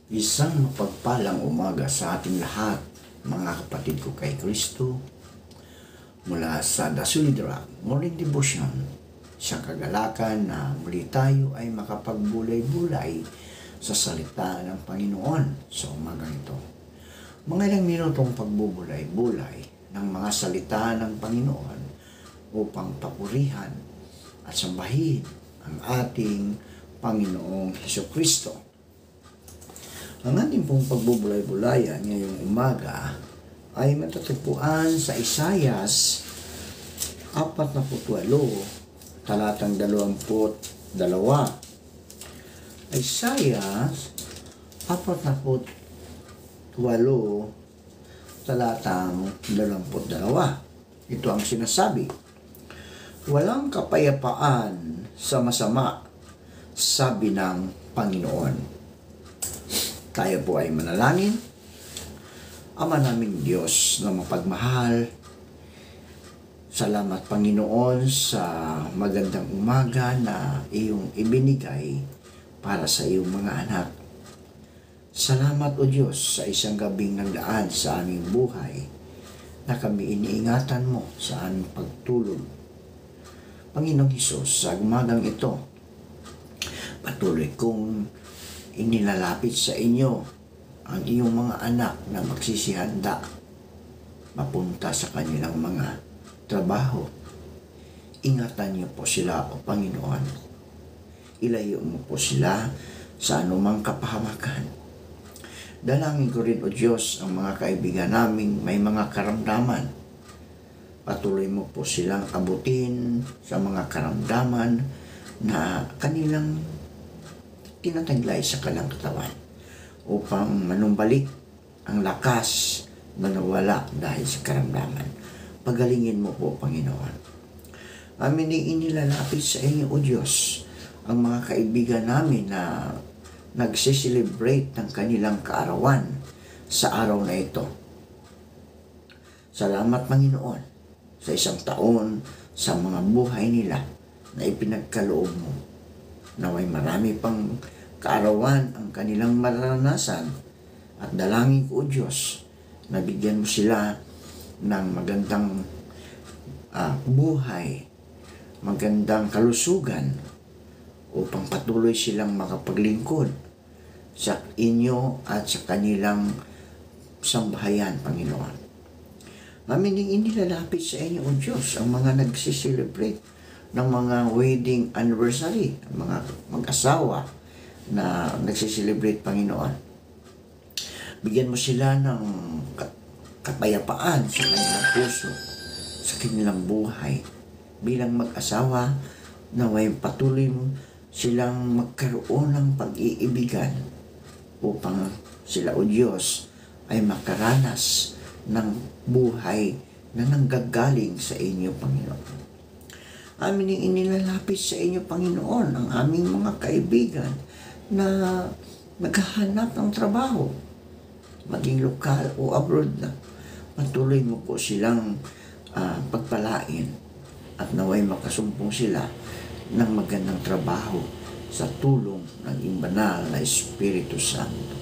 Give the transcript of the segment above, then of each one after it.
Isang mapagpalang umaga sa ating lahat, mga kapatid ko kay Kristo, mula sa The Solid Rock Morning Devotion, sa kagalakan na muli tayo ay makapagbulay-bulay sa salita ng Panginoon sa umagang ito. Mga ilang minutong pagbubulay-bulay ng mga salita ng Panginoon upang papurihan at sambahin ang ating Panginoong Hesukristo. Ang ating pong pagbubulay-bulayan ngayong umaga ay matatagpuan sa Isayas 48, talatang 22. Isayas 48, talatang 22. Ito ang sinasabi: walang kapayapaan sa masama, sabi ng Panginoon. Tayo po ay manalangin. Ama naming Diyos na mapagmahal, salamat Panginoon sa magandang umaga na iyong ibinigay para sa iyong mga anak. Salamat o Diyos sa isang gabing nagdaan sa aming buhay na kami iniingatan mo sa aming pagtulog. Panginoong Hesus, sa umagang ito, patuloy kong inilalapit sa inyo ang iyong mga anak na magsisihanda mapunta sa kanilang mga trabaho. Ingatan niyo po sila, o Panginoon. Ilayo mo po sila sa anumang kapahamakan. Dalangin ko rin, o Diyos, ang mga kaibigan naming may mga karamdaman. Patuloy mo po silang abutin sa mga karamdaman na kanilang tinataglay sa kanilang katawan upang manumbalik ang lakas na nawala dahil sa karamdaman. Pagalingin mo po, Panginoon. Amin ay inilalapit sa inyo, O Diyos, ang mga kaibigan namin na nagsiselebrate ng kanilang kaarawan sa araw na ito. Salamat, Panginoon, sa isang taon sa mga buhay nila na ipinagkaloob mo. Naway marami pang kaarawan ang kanilang maranasan at dalangin ko, O Diyos, na bigyan mo sila ng magandang buhay, magandang kalusugan upang patuloy silang makapaglingkod sa inyo at sa kanilang sambahayan, Panginoon. Amin ang inilalapit sa inyo, O Diyos, ang mga nagsiselebrate ng mga wedding anniversary, mga mag-asawa na nagsiselebrate, Panginoon. Bigyan mo sila ng kapayapaan sa kanilang puso, sa kanilang buhay. Bilang mag-asawa, naway patuloy mo silang magkaroon ng pag-iibigan upang sila, O Diyos, ay makaranas ng buhay na nanggagaling sa inyo, Panginoon. Amin ang inilalapit sa inyo, Panginoon, ang aming mga kaibigan na naghahanap ng trabaho, maging lokal o abroad na. Patuloy mo po silang pagpalain at naway makasumpong sila ng magandang trabaho sa tulong ng iyong banal na Espiritu Santo.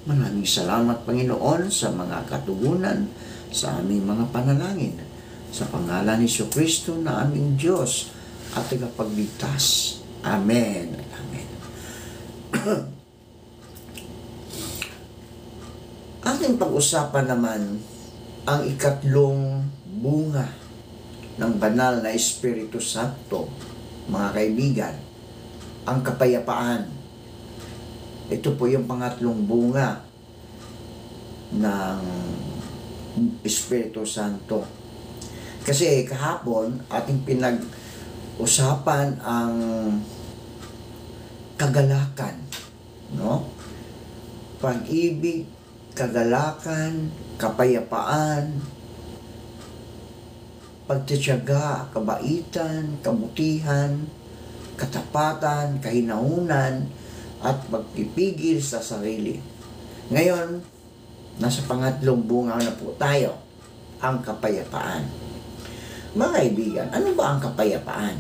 Maraming salamat, Panginoon, sa mga katugunan sa aming mga panalangin. Sa pangalan ni Jesucristo na aming Diyos at tagapagligtas. Amen. Amen. Ating pag-usapan naman ang ikatlong bunga ng banal na Espiritu Santo, mga kaibigan, ang kapayapaan. Ito po yung pangatlong bunga ng Espiritu Santo. Kasi kahapon, ating pinag-usapan ang kagalakan, no? Pag-ibig, kagalakan, kapayapaan, pagtitiyaga, kabaitan, kabutihan, katapatan, kahinaunan, at pagpipigil sa sarili. Ngayon, nasa pangatlong bunga na po tayo, ang kapayapaan. Mga kaibigan, ano ba ang kapayapaan?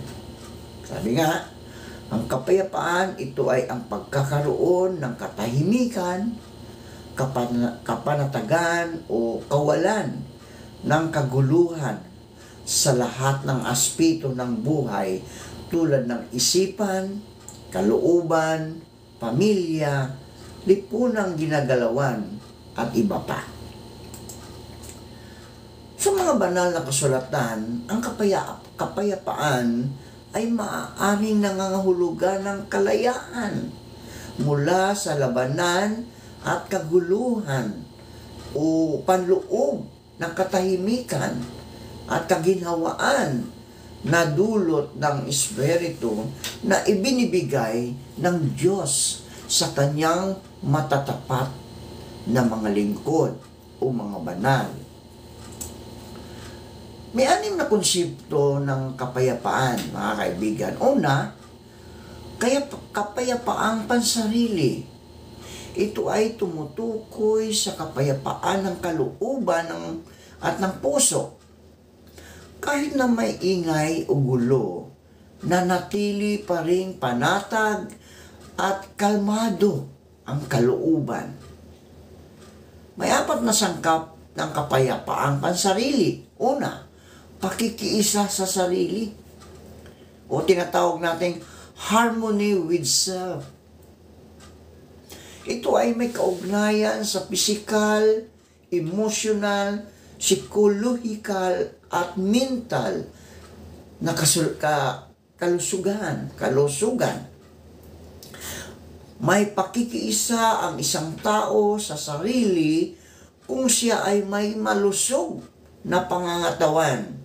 Sabi nga, Ang kapayapaan, ito ay ang pagkakaroon ng katahimikan, kapanatagan o kawalan ng kaguluhan sa lahat ng aspeto ng buhay tulad ng isipan, kalooban, pamilya, lipunang ginagalawan at iba pa. Sa mga banal na kasulatan, ang kapayapaan ay maaaring nangangahulugan ng kalayaan mula sa labanan at kaguluhan o panloob ng katahimikan at kaginhawaan na dulot ng Espiritu na ibinibigay ng Diyos sa kanyang matatapat na mga lingkod o mga banal. May 6 na konsepto ng kapayapaan, mga kaibigan. Una, kapayapaang pansarili. Ito ay tumutukoy sa kapayapaan ng kalooban at ng puso. Kahit na may ingay o gulo, nanatili pa ring panatag at kalmado ang kalooban. May 4 na sangkap ng kapayapaang pansarili. Una, pakikiisa sa sarili o tinatawag nating harmony with self. Ito ay may kaugnayan sa physical, emotional, psychological at mental na kalusugan. May pakikiisa ang isang tao sa sarili kung siya ay may malusog na pangangatawan.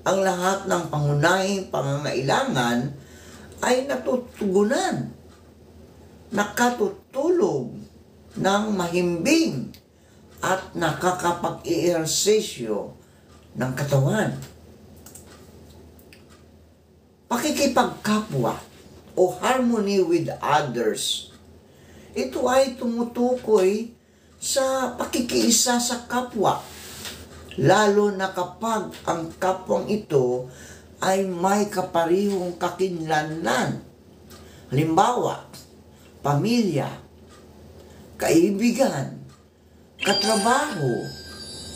Ang lahat ng pangunahing pangangailangan ay natutugunan, nakatutulog ng mahimbing at nakakapag-ehersisyo ng katawan. Pakikipagkapwa o harmony with others. Ito ay tumutukoy sa pakikiisa sa kapwa, lalo na kapag ang kapwang ito ay may kaparihong kakinlangan. Halimbawa, pamilya, kaibigan, katrabaho,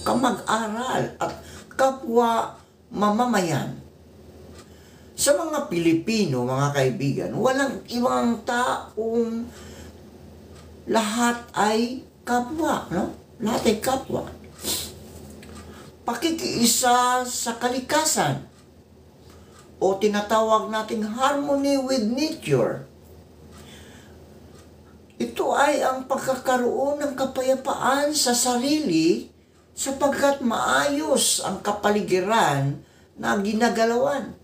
kamag-aral, at kapwa mamamayan. Sa mga Pilipino, mga kaibigan, walang ibang taong lahat ay kapwa, no? Lahat ay kapwa. Pakikiisa sa kalikasan o tinatawag nating harmony with nature. Ito ay ang pagkakaroon ng kapayapaan sa sarili sapagkat maayos ang kapaligiran na ginagalawan.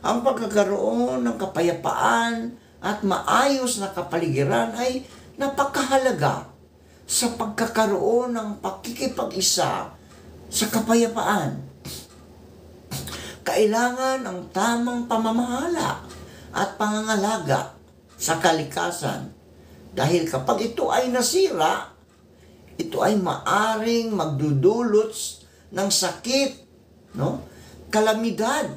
Ang pagkakaroon ng kapayapaan at maayos na kapaligiran ay napakahalaga sa pagkakaroon ng pakikipag-isa sa kapayapaan. Kailangan ang tamang pamamahala at pangangalaga sa kalikasan dahil kapag ito ay nasira, ito ay maaring magdudulot ng sakit, no? Kalamidad,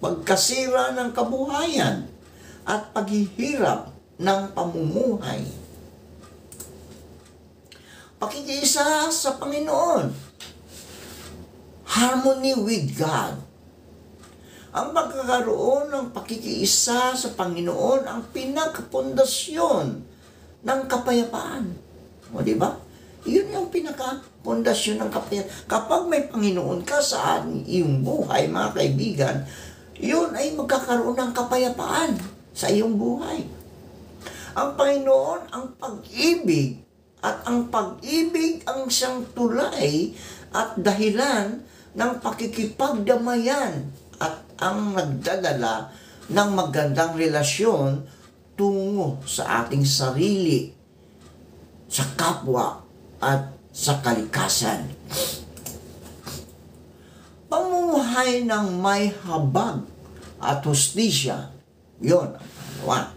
pagkasira ng kabuhayan at paghihirap ng pamumuhay. Pakikiisa sa Panginoon. Harmony with God. Ang pagkakaroon ng pakikiisa sa Panginoon ang pinakapundasyon ng kapayapaan. O di ba? Yun yung pinakapundasyon ng kapayapaan. Kapag may Panginoon ka sa iyong buhay, mga kaibigan, yun ay magkakaroon ng kapayapaan sa iyong buhay. Ang Panginoon, ang pag-ibig, at ang pag-ibig ang siyang tulay at dahilan ng pakikipagdamayan at ang nagdadala ng magandang relasyon tungo sa ating sarili, sa kapwa at sa kalikasan. Pamumuhay ng may habag at hustisya, yun ang pangalawa.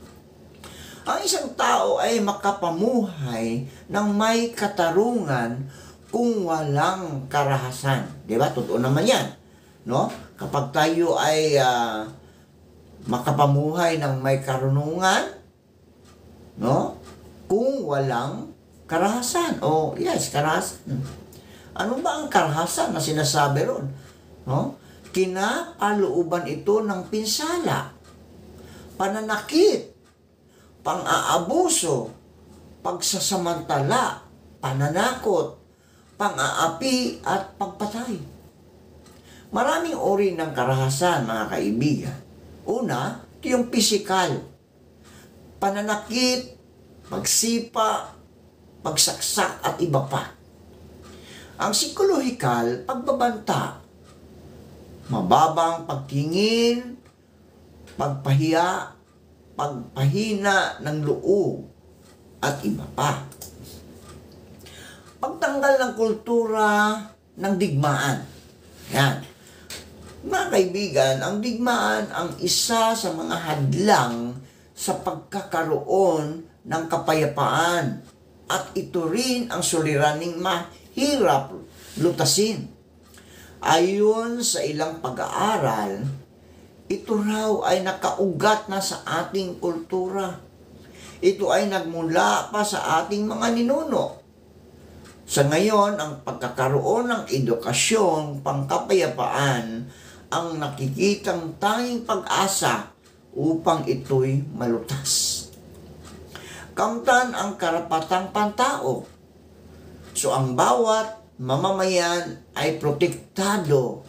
Ang isang tao ay makapamuhay ng may katarungan kung walang karahasan. Di ba? Totoo naman yan. No? Kapag tayo ay makapamuhay ng may karunungan, no? Kung walang karahasan. Yes, karahasan. Ano ba ang karahasan na sinasabi ron? No? Kinapalooban ito ng pinsala, pananakit, pang-aabuso, pagsasamantala, pananakot, pang-aapi at pagpatay. Maraming uri ng karahasan, mga kaibigan. Una, yung pisikal. Pananakit, pagsipa, pagsaksak at iba pa. Ang psikolohikal, pagbabanta, mababang pagtingin, pagpahiya, pagpahina ng loob, at iba pa. Pagtanggal ng kultura ng digmaan. Yan. Mga kaibigan, ang digmaan ang isa sa mga hadlang sa pagkakaroon ng kapayapaan at ito rin ang suliraning mahirap lutasin. Ayon sa ilang pag-aaral, ito raw ay nakaugat na sa ating kultura. Ito ay nagmula pa sa ating mga ninuno. Sa ngayon, ang pagkakaroon ng edukasyong pangkapayapaan ang nakikitang tanging pag-asa upang ito'y malutas. Kamtan ang karapatang pantao. So ang bawat mamamayan ay protektado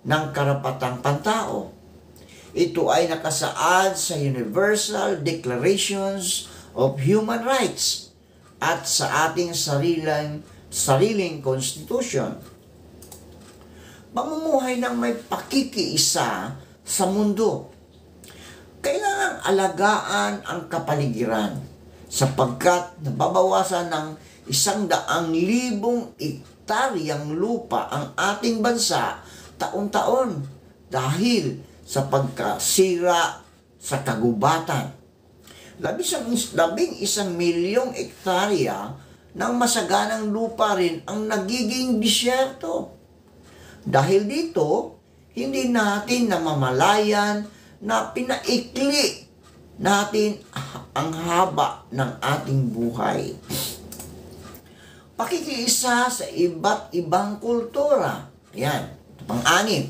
ng karapatang pantao. Ito ay nakasaad sa Universal Declarations of Human Rights at sa ating sariling Constitution. Pamumuhay ng may pakikiisa sa mundo. Kailangang alagaan ang kapaligiran sapagkat nababawasan ng 100,000 hektaryang lupa ang ating bansa taon-taon dahil sa pagkasira sa kagubatan. 11 milyong hektarya ng masaganang lupa rin ang nagiging disyerto. Dahil dito, hindi natin namamalayan na pinaikli natin ang haba ng ating buhay. Pakikiisa sa iba't ibang kultura. Yan, pang-anim.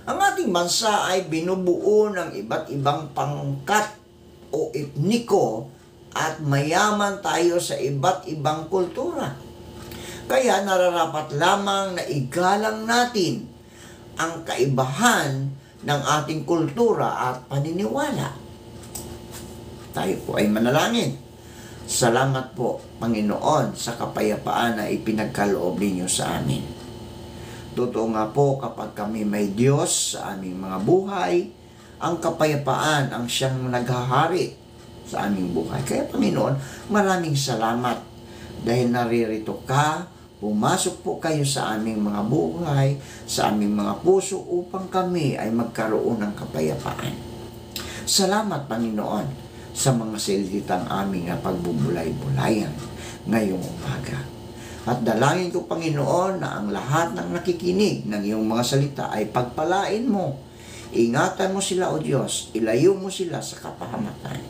Ang ating bansa ay binubuo ng iba't ibang pangkat o etniko at mayaman tayo sa iba't ibang kultura. Kaya nararapat lamang na igalang natin ang kaibahan ng ating kultura at paniniwala. Tayo po ay manalangin. Salamat po, Panginoon, sa kapayapaan na ipinagkaloob ninyo sa amin. Totoo nga po, kapag kami may Diyos sa aming mga buhay, ang kapayapaan ang siyang naghahari sa aming buhay. Kaya Panginoon, maraming salamat dahil naririto ka, pumasok po kayo sa aming mga buhay, sa aming mga puso upang kami ay magkaroon ng kapayapaan. Salamat Panginoon sa mga salitang aming pagbubulay-bulayan ngayong umaga. At dalangin ko Panginoon na ang lahat ng nakikinig ng iyong mga salita ay pagpalain mo. Ingatan mo sila o Diyos, ilayo mo sila sa kapahamatan.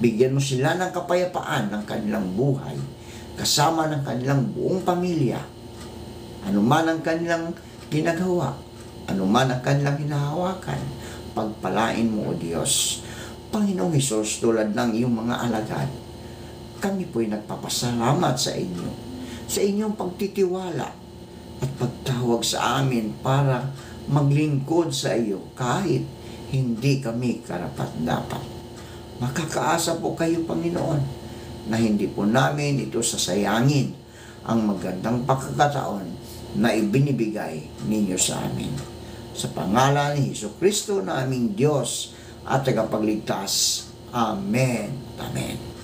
Bigyan mo sila ng kapayapaan ng kanilang buhay, kasama ng kanilang buong pamilya. Ano man ang kanilang ginagawa, ano man ang kanilang hinahawakan, pagpalain mo o Diyos. Panginoong Hesus, tulad ng iyong mga alagad, kami po'y nagpapasalamat sa inyo, sa inyong pagtitiwala at pagtawag sa amin para maglingkod sa iyo kahit hindi kami karapat-dapat. Makakaasa po kayo, Panginoon, na hindi po namin ito sasayangin ang magandang pagkakataon na ibinibigay ninyo sa amin. Sa pangalan ni Jesucristo na aming Diyos at tagapagligtas. Amen. Amen.